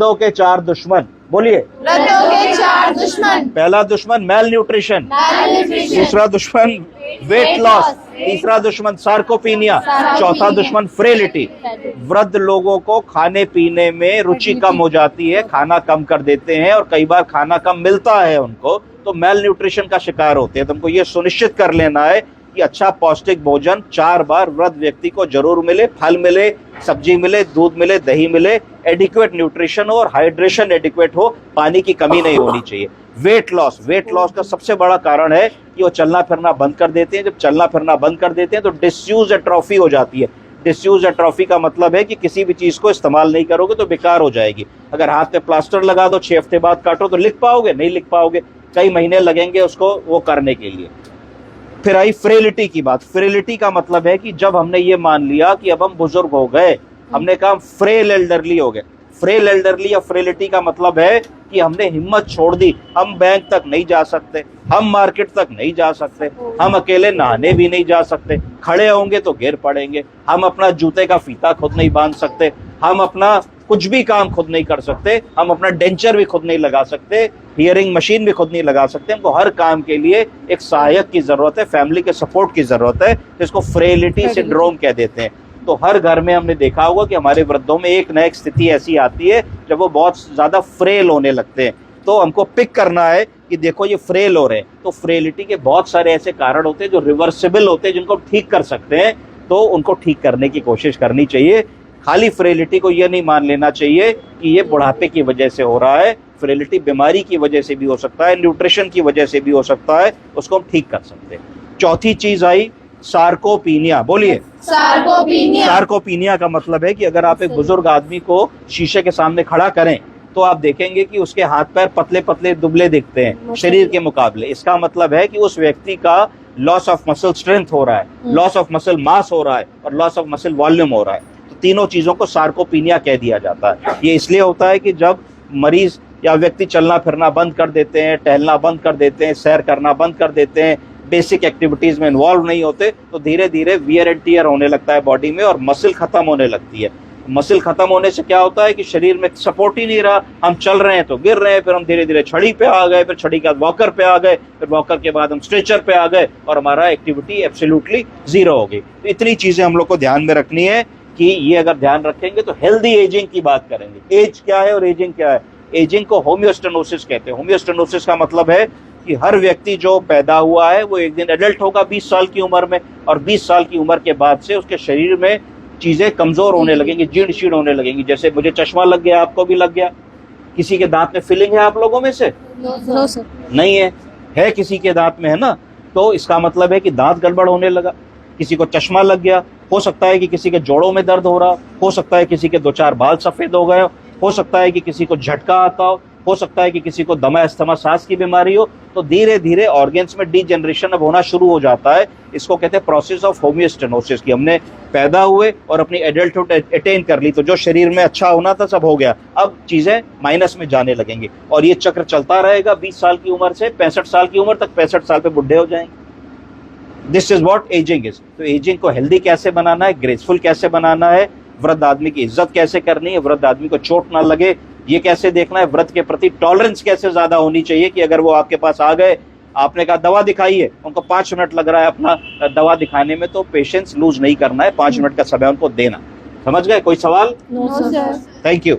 वृद्धों के 4 दुश्मन, बोलिए। वृद्धों के 4 दुश्मन। पहला दुश्मन मेल न्यूट्रिशन, दूसरा दुश्मन वेट लॉस, तीसरा दुश्मन सार्कोपीनिया, चौथा दुश्मन फ्रेलिटी। वृद्ध लोगों को खाने पीने में रुचि कम हो जाती है, खाना कम कर देते हैं और कई बार खाना कम मिलता है उनको, तो मेल न्यूट्रिशन का शिकार होते हैं। तो हमको ये सुनिश्चित कर लेना है कि अच्छा पौष्टिक भोजन 4 बार वृद्ध व्यक्ति को जरूर मिले, फल मिले, सब्जी मिले, दूध मिले, दही मिले, एडिक्वेट न्यूट्रिशन हो और हाइड्रेशन एडिक्वेट हो, पानी की कमी नहीं होनी चाहिए। वेट लॉस का सबसे बड़ा कारण है कि वो चलना फिरना बंद कर देते हैं। जब चलना फिरना बंद कर देते हैं तो डिसयूज एट्रोफी हो जाती है। डिसयूज एट्रोफी का मतलब है कि किसी भी चीज को इस्तेमाल नहीं करोगे तो बेकार हो जाएगी। अगर हाथ पे प्लास्टर लगा दो, 6 हफ्ते बाद काटो तो लिख पाओगे? नहीं लिख पाओगे, कई महीने लगेंगे उसको वो करने के लिए। फिर आई फ्रेलिटी की बात। फ्रेलिटी का मतलब है कि जब हमने ये मान लिया कि अब हम बुजुर्ग हो गए, हमने कहा फ्रेल एल्डरली हो गए। फ्रेल एल्डरली या फ्रेलिटी का मतलब है कि हमने हिम्मत छोड़ दी, हम बैंक तक नहीं जा सकते, हम मार्केट तक नहीं जा सकते, हम अकेले नहाने भी नहीं जा सकते, खड़े होंगे तो गिर पड़ेंगे, हम अपना जूते का फीता खुद नहीं बांध सकते, हम अपना कुछ भी काम खुद नहीं कर सकते, हम अपना डेंचर भी खुद नहीं लगा सकते, हियरिंग मशीन भी खुद नहीं लगा सकते। हमको हर काम के लिए एक सहायक की जरूरत है, फैमिली के सपोर्ट की जरूरत है, जिसको फ्रेलिटी सिंड्रोम कह देते हैं। तो हर घर में हमने देखा होगा कि हमारे वृद्धों में एक न एक स्थिति ऐसी आती है जब वो बहुत ज्यादा फ्रेल होने लगते हैं। तो हमको पिक करना है कि देखो ये फ्रेल हो रहे हैं। तो फ्रेलिटी के बहुत सारे ऐसे कारण होते हैं जो रिवर्सिबल होते हैं, जिनको ठीक कर सकते हैं, तो उनको ठीक करने की कोशिश करनी चाहिए। खाली फ्रेलिटी को ये नहीं मान लेना चाहिए कि ये बुढ़ापे की वजह से हो रहा है। फ्रेलिटी बीमारी की वजह से भी हो सकता है, न्यूट्रिशन की वजह से भी हो सकता है, उसको हम ठीक कर सकते हैं। चौथी चीज आई सार्कोपीनिया, बोलिए। सार्कोपीनिया का मतलब है कि अगर आप एक बुजुर्ग आदमी को शीशे के सामने खड़ा करें तो आप देखेंगे कि उसके हाथ पैर पतले पतले दुबले दिखते हैं शरीर के मुकाबले। इसका मतलब है कि उस व्यक्ति का लॉस ऑफ मसल स्ट्रेंथ हो रहा है, लॉस ऑफ मसल मास हो रहा है और लॉस ऑफ मसल वॉल्यूम हो रहा है। तो तीनों चीजों को सार्कोपीनिया कह दिया जाता है। ये इसलिए होता है कि जब मरीज या व्यक्ति चलना फिरना बंद कर देते हैं, टहलना बंद कर देते हैं, सैर करना बंद कर देते हैं, बेसिक एक्टिविटीज में इन्वॉल्व नहीं होते, तो धीरे धीरे वियर एंड टियर होने लगता है बॉडी में और मसल खत्म होने लगती है। मसल खत्म होने से क्या होता है कि शरीर में सपोर्ट ही नहीं रहा, हम चल रहे हैं तो गिर रहे हैं, फिर हम धीरे धीरे छड़ी पे आ गए, फिर छड़ी के बाद वॉकर पे आ गए, फिर वॉकर के बाद हम स्ट्रेचर पे आ गए और हमारा एक्टिविटी एब्सोल्युटली जीरो हो गई। तो इतनी चीजें हम लोग को ध्यान में रखनी है कि ये अगर ध्यान रखेंगे तो हेल्दी एजिंग की बात करेंगे। एज क्या है और एजिंग क्या है? एजिंग को होम्योस्टेनोसिस कहते हैं। होम्योस्टेनोसिस का मतलब है कि हर व्यक्ति जो पैदा हुआ है वो एक दिन एडल्ट होगा 20 साल की उम्र में, और 20 साल की उम्र के बाद से उसके शरीर में चीजें कमजोर होने लगेंगी, जीर्ण शीर्ण होने लगेंगी। जैसे मुझे चश्मा लग गया, आपको भी लग गया। किसी के दांत में फिलिंग है आप लोगों में से? No sir. नहीं है किसी के दांत में, है ना? तो इसका मतलब है कि दांत गड़बड़ होने लगा। किसी को चश्मा लग गया, हो सकता है कि किसी के जोड़ों में दर्द हो रहा, हो सकता है किसी के 2-4 बाल सफेद हो गए, हो सकता है कि किसी को झटका आता हो सकता है कि किसी को दमा अस्थमा सांस की बीमारी हो। तो धीरे धीरे ऑर्गन्स में डीजेनरेशन अब होना शुरू हो जाता है। इसको कहते हैं प्रोसेस ऑफ होम्योस्टेनोसिस, कि हमने पैदा हुए और अपनी एडल्टहुड अटेन कर ली, तो जो शरीर में अच्छा होना था सब हो गया, अब चीजें माइनस में जाने लगेंगी और ये चक्र चलता रहेगा 20 साल की उम्र से 65 साल की उम्र तक। 65 साल पे बुढ़े हो जाएंगे। This is what ageing is. तो एजिंग को हेल्दी कैसे बनाना है, ग्रेसफुल कैसे बनाना है, वृद्ध आदमी की इज्जत कैसे करनी है, वृद्ध आदमी को चोट ना लगे, ये कैसे देखना है, वृद्ध के प्रति टॉलरेंस कैसे ज्यादा होनी चाहिए कि अगर वो आपके पास आ गए, आपने कहा दवा दिखाइए, उनको 5 मिनट लग रहा है अपना दवा दिखाने में, तो पेशेंस लूज नहीं करना है, 5 मिनट का समय उनको देना। समझ गए? कोई सवाल? No sir. Thank you.